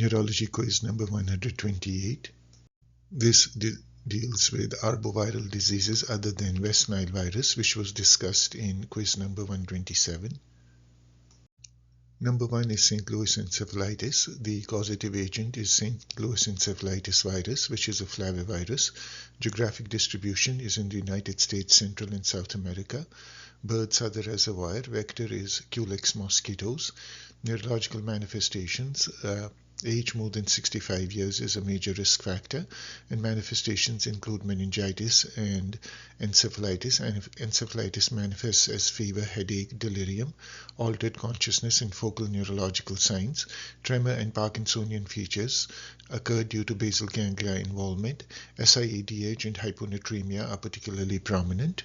Neurology quiz number 128. This deals with arboviral diseases other than West Nile virus, which was discussed in quiz number 127. Number 1 is St. Louis encephalitis. The causative agent is St. Louis encephalitis virus, which is a flavivirus. Geographic distribution is in the United States, Central and South America. Birds are the reservoir. Vector is Culex mosquitoes. Neurological manifestations. Age more than 65 years is a major risk factor, and manifestations include meningitis and encephalitis. And encephalitis manifests as fever, headache, delirium, altered consciousness, and focal neurological signs. Tremor and Parkinsonian features occur due to basal ganglia involvement. SIADH and hyponatremia are particularly prominent.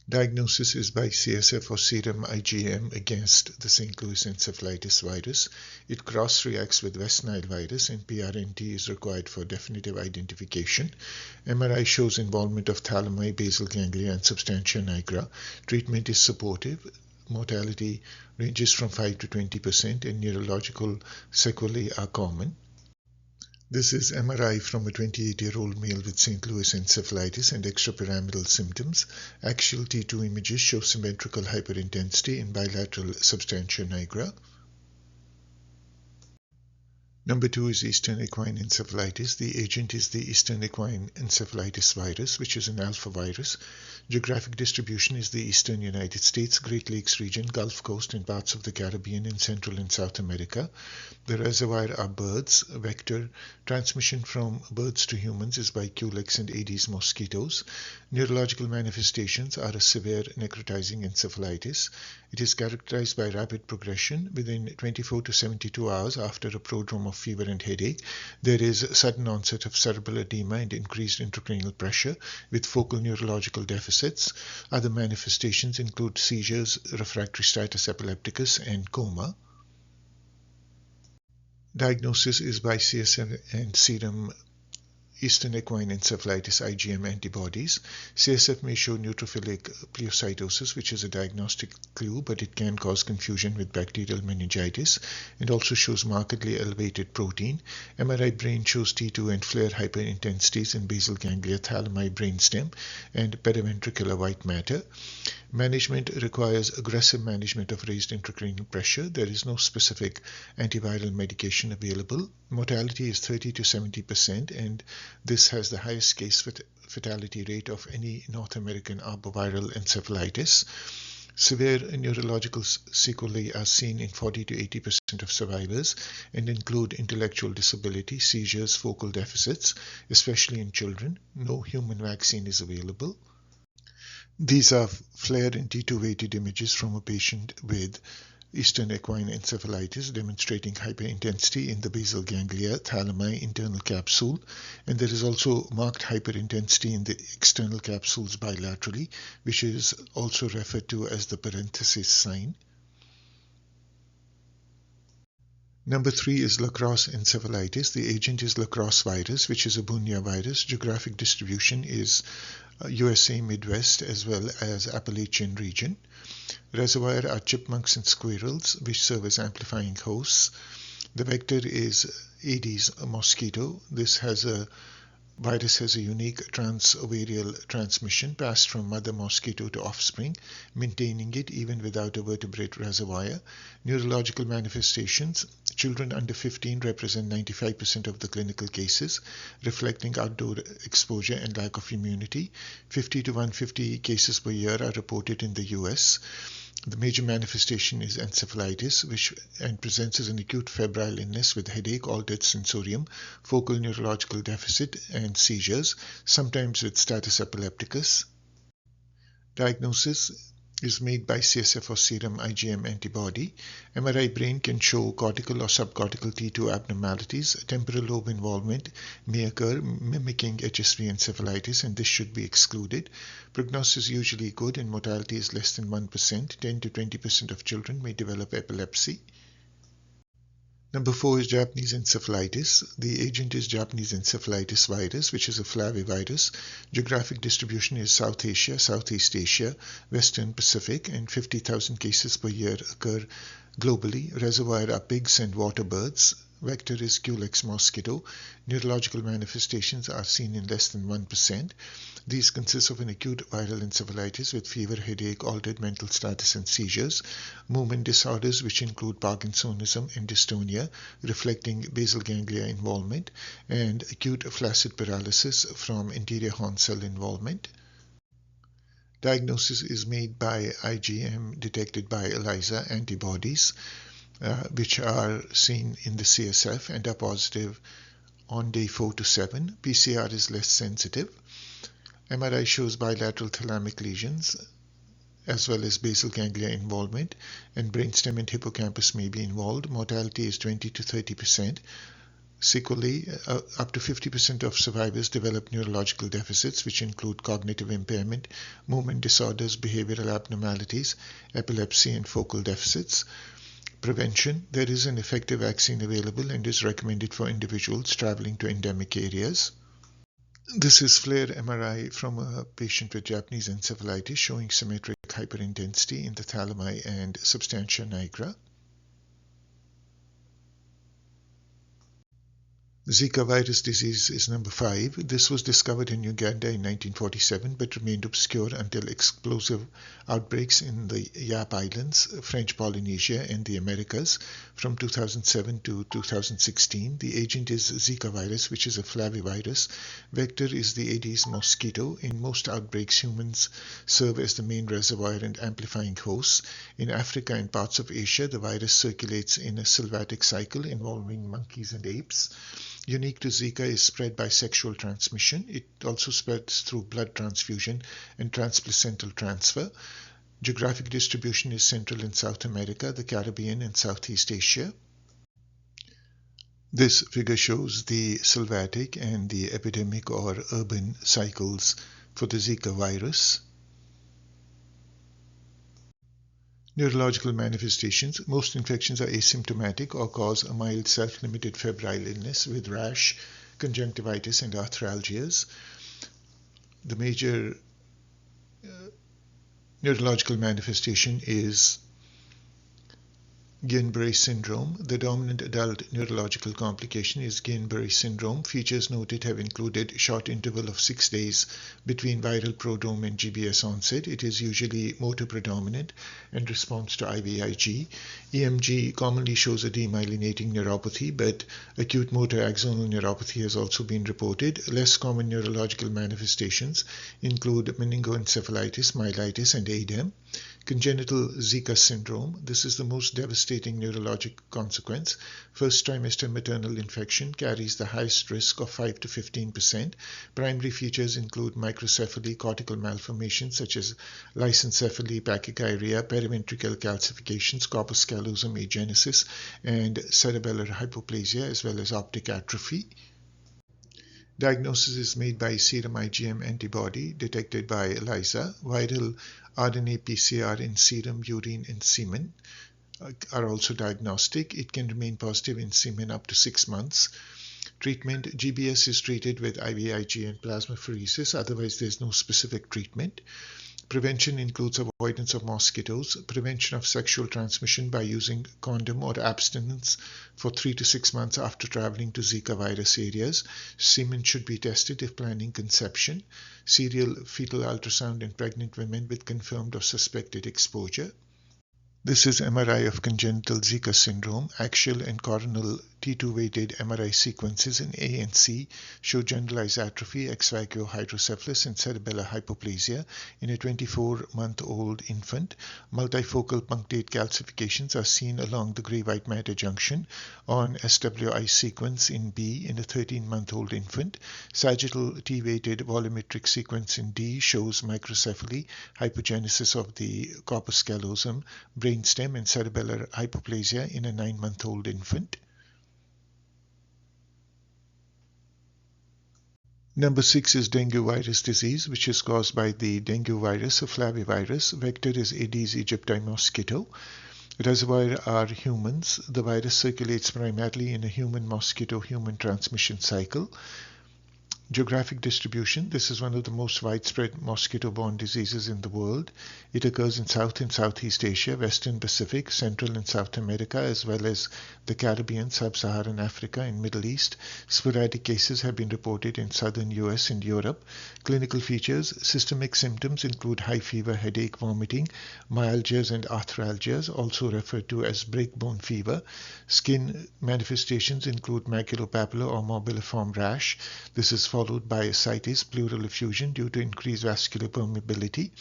Diagnosis is by CSF or serum IgM against the St. Louis encephalitis virus. It cross-reacts with West Nile virus, and PRNT is required for definitive identification. MRI shows involvement of thalami, basal ganglia, and substantia nigra. Treatment is supportive. Mortality ranges from 5 to 20%, and neurological sequelae are common. This is MRI from a 28-year-old male with St. Louis encephalitis and extrapyramidal symptoms. Axial T2 images show symmetrical hyperintensity in bilateral substantia nigra. Number 2 is Eastern equine encephalitis. The agent is the Eastern equine encephalitis virus, which is an alpha virus. Geographic distribution is the Eastern United States, Great Lakes region, Gulf Coast, and parts of the Caribbean and Central and South America. The reservoir are birds. Vector transmission from birds to humans is by Culex and Aedes mosquitoes. Neurological manifestations are a severe necrotizing encephalitis. It is characterized by rapid progression. Within 24 to 72 hours after a prodrome of fever and headache, there is sudden onset of cerebral edema and increased intracranial pressure with focal neurological deficits. Other manifestations include seizures, refractory status epilepticus, and coma. Diagnosis is by CSF and serum Eastern equine encephalitis IgM antibodies. CSF may show neutrophilic pleocytosis, which is a diagnostic clue, but it can cause confusion with bacterial meningitis, and also shows markedly elevated protein. MRI brain shows T2 and FLAIR hyperintensities in basal ganglia, thalami, brainstem, and periventricular white matter. Management requires aggressive management of raised intracranial pressure. There is no specific antiviral medication available. Mortality is 30 to 70%, and this has the highest case fatality rate of any North American arboviral encephalitis. Severe neurological sequelae are seen in 40 to 80% of survivors and include intellectual disability, seizures, focal deficits, especially in children. No human vaccine is available. These are FLAIR and T2 weighted images from a patient with Eastern equine encephalitis demonstrating hyperintensity in the basal ganglia, thalami, internal capsule, and there is also marked hyperintensity in the external capsules bilaterally, which is also referred to as the parenthesis sign. Number 3 is La Crosse encephalitis. The agent is La Crosse virus, which is a Bunya virus. Geographic distribution is USA Midwest as well as Appalachian region. Reservoir are chipmunks and squirrels, which serve as amplifying hosts. The vector is Aedes mosquito. This virus has a unique transovarial transmission passed from mother mosquito to offspring, maintaining it even without a vertebrate reservoir. Neurological manifestations. Children under 15 represent 95% of the clinical cases, reflecting outdoor exposure and lack of immunity. 50 to 150 cases per year are reported in the US. The major manifestation is encephalitis, which presents as an acute febrile illness with headache, altered sensorium, focal neurological deficit, and seizures, sometimes with status epilepticus. Diagnosis is made by CSF or serum IgM antibody. MRI brain can show cortical or subcortical T2 abnormalities. Temporal lobe involvement may occur, mimicking HSV encephalitis, and this should be excluded. Prognosis is usually good, and mortality is less than 1%. 10 to 20% of children may develop epilepsy. Number 4 is Japanese encephalitis. The agent is Japanese encephalitis virus, which is a flavivirus. Geographic distribution is South Asia, Southeast Asia, Western Pacific, and 50,000 cases per year occur globally. Reservoir are pigs and water birds. Vector is Culex mosquito. Neurological manifestations are seen in less than 1%. These consist of an acute viral encephalitis with fever, headache, altered mental status, and seizures, movement disorders which include Parkinsonism and dystonia, reflecting basal ganglia involvement, and acute flaccid paralysis from anterior horn cell involvement. Diagnosis is made by IgM detected by ELISA antibodies, which are seen in the CSF and are positive on day 4 to 7. PCR is less sensitive. MRI shows bilateral thalamic lesions as well as basal ganglia involvement, and brainstem and hippocampus may be involved. Mortality is 20 to 30%. Sequelae, up to 50% of survivors develop neurological deficits, which include cognitive impairment, movement disorders, behavioral abnormalities, epilepsy, and focal deficits. Prevention: there is an effective vaccine available and is recommended for individuals traveling to endemic areas. This is FLAIR MRI from a patient with Japanese encephalitis showing symmetric hyperintensity in the thalami and substantia nigra. Zika virus disease is number 5. This was discovered in Uganda in 1947 but remained obscure until explosive outbreaks in the Yap Islands, French Polynesia, and the Americas from 2007 to 2016. The agent is Zika virus, which is a flavivirus. Vector is the Aedes mosquito. In most outbreaks, humans serve as the main reservoir and amplifying hosts. In Africa and parts of Asia, the virus circulates in a sylvatic cycle involving monkeys and apes. Unique to Zika is spread by sexual transmission. It also spreads through blood transfusion and transplacental transfer. Geographic distribution is Central and South America, the Caribbean, and Southeast Asia. This figure shows the sylvatic and the epidemic or urban cycles for the Zika virus. Neurological manifestations. Most infections are asymptomatic or cause a mild self-limited febrile illness with rash, conjunctivitis, and arthralgias. The major neurological manifestation is Guillain-Barré syndrome. The dominant adult neurological complication is Guillain-Barré syndrome. Features noted have included short interval of 6 days between viral prodrome and GBS onset. It is usually motor predominant and responds to IVIG. EMG commonly shows a demyelinating neuropathy, but acute motor axonal neuropathy has also been reported. Less common neurological manifestations include meningoencephalitis, myelitis, and ADEM. Congenital Zika syndrome. This is the most devastating neurologic consequence. First trimester maternal infection carries the highest risk of 5 to 15%. Primary features include microcephaly, cortical malformations such as lysencephaly, pachygyria, periventricular calcifications, corpus callosum agenesis, and cerebellar hypoplasia, as well as optic atrophy. Diagnosis is made by serum IgM antibody detected by ELISA. Viral RNA PCR in serum, urine, and semen are also diagnostic. It can remain positive in semen up to 6 months. Treatment: GBS is treated with IVIG and plasmapheresis. Otherwise, there is no specific treatment. Prevention includes avoidance of mosquitoes, prevention of sexual transmission by using condom or abstinence for 3 to 6 months after traveling to Zika virus areas. Semen should be tested if planning conception. Serial fetal ultrasound in pregnant women with confirmed or suspected exposure. This is MRI of congenital Zika syndrome. Axial and coronal T2-weighted MRI sequences in A and C show generalized atrophy, ex vivo hydrocephalus, and cerebellar hypoplasia in a 24-month-old infant. Multifocal punctate calcifications are seen along the gray-white matter junction on SWI sequence in B in a 13-month-old infant. Sagittal T-weighted volumetric sequence in D shows microcephaly, hypogenesis of the corpus callosum, brainstem, and cerebellar hypoplasia in a 9-month-old infant. Number 6 is dengue virus disease, which is caused by the dengue virus, a flavivirus. Vector is Aedes aegypti mosquito. Reservoir are humans. The virus circulates primarily in a human-mosquito-human transmission cycle. Geographic distribution. This is one of the most widespread mosquito-borne diseases in the world. It occurs in South and Southeast Asia, Western Pacific, Central and South America, as well as the Caribbean, Sub-Saharan Africa, and Middle East. Sporadic cases have been reported in southern US and Europe. Clinical features. Systemic symptoms include high fever, headache, vomiting, myalgias and arthralgias, also referred to as breakbone fever. Skin manifestations include maculopapular or morbilliform rash. This is followed by ascites, pleural effusion due to increased vascular permeability.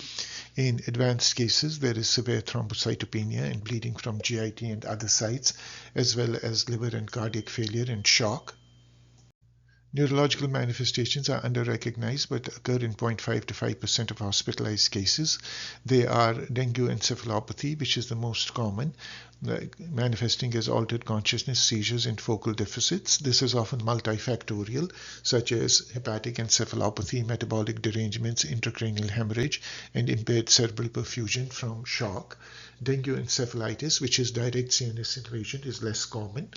In advanced cases, there is severe thrombocytopenia and bleeding from GIT and other sites, as well as liver and cardiac failure and shock. Neurological manifestations are under-recognized but occur in 0.5 to 5% of hospitalized cases. They are dengue encephalopathy, which is the most common, manifesting as altered consciousness, seizures, and focal deficits. This is often multifactorial, such as hepatic encephalopathy, metabolic derangements, intracranial hemorrhage, and impaired cerebral perfusion from shock. Dengue encephalitis, which is direct CNS invasion, is less common.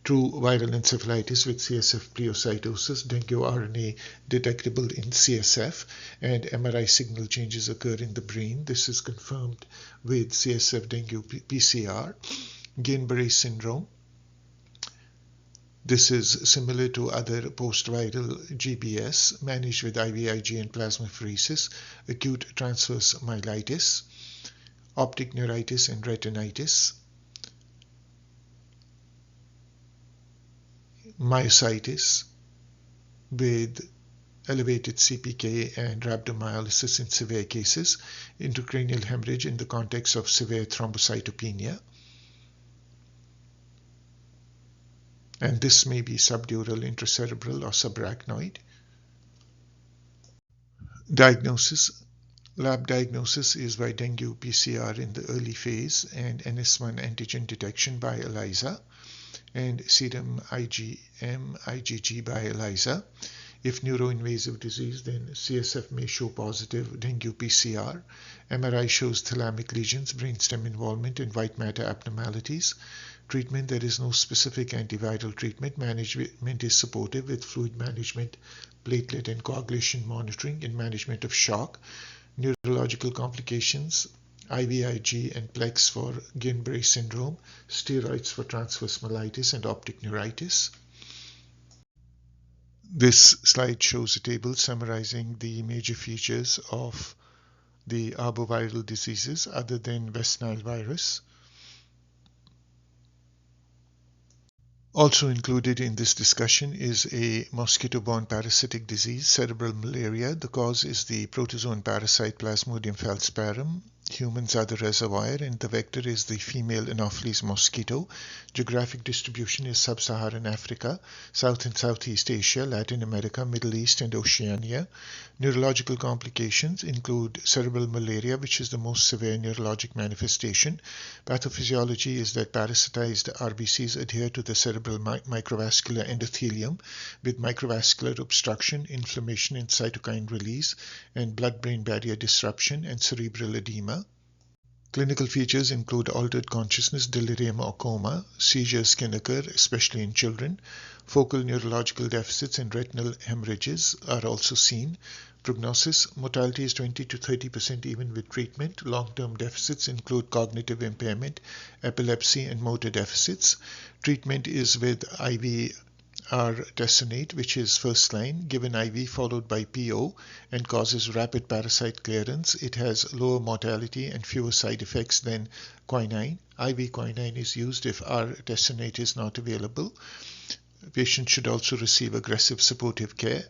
True viral encephalitis with CSF pleocytosis, dengue RNA detectable in CSF, and MRI signal changes occur in the brain. This is confirmed with CSF dengue PCR. Guillain-Barré syndrome. This is similar to other post-viral GBS, managed with IVIG and plasmapheresis. Acute transverse myelitis, optic neuritis and retinitis, myositis with elevated CPK and rhabdomyolysis in severe cases, intracranial hemorrhage in the context of severe thrombocytopenia, and this may be subdural, intracerebral, or subarachnoid. Diagnosis. Lab diagnosis is by dengue PCR in the early phase and NS1 antigen detection by ELISA, and serum IgM, IgG by ELISA. If neuroinvasive disease, then CSF may show positive dengue PCR. MRI shows thalamic lesions, brainstem involvement, and white matter abnormalities. Treatment. There is no specific antiviral treatment. Management is supportive with fluid management, platelet and coagulation monitoring, and management of shock. Neurological complications. IVIG and PLEX for Guillain-Barré syndrome, steroids for transverse myelitis and optic neuritis. This slide shows a table summarizing the major features of the arboviral diseases other than West Nile virus. Also included in this discussion is a mosquito-borne parasitic disease, cerebral malaria. The cause is the protozoan parasite Plasmodium falciparum. Humans are the reservoir, and the vector is the female Anopheles mosquito. Geographic distribution is Sub-Saharan Africa, South and Southeast Asia, Latin America, Middle East, and Oceania. Neurological complications include cerebral malaria, which is the most severe neurologic manifestation. Pathophysiology is that parasitized RBCs adhere to the cerebral microvascular endothelium with microvascular obstruction, inflammation, and cytokine release, and blood-brain barrier disruption and cerebral edema. Clinical features include altered consciousness, delirium, or coma. Seizures can occur, especially in children. Focal neurological deficits and retinal hemorrhages are also seen. Prognosis. Mortality is 20 to 30% even with treatment. Long-term deficits include cognitive impairment, epilepsy, and motor deficits. Treatment is with IV R-tesonate, which is first line, given IV followed by PO, and causes rapid parasite clearance. It has lower mortality and fewer side effects than quinine. IV quinine is used if R-tesonate is not available. Patients should also receive aggressive supportive care.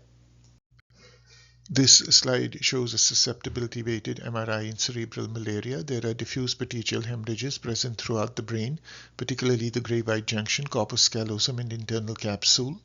This slide shows a susceptibility-weighted MRI in cerebral malaria. There are diffuse petechial hemorrhages present throughout the brain, particularly the gray-white junction, corpus callosum, and internal capsule.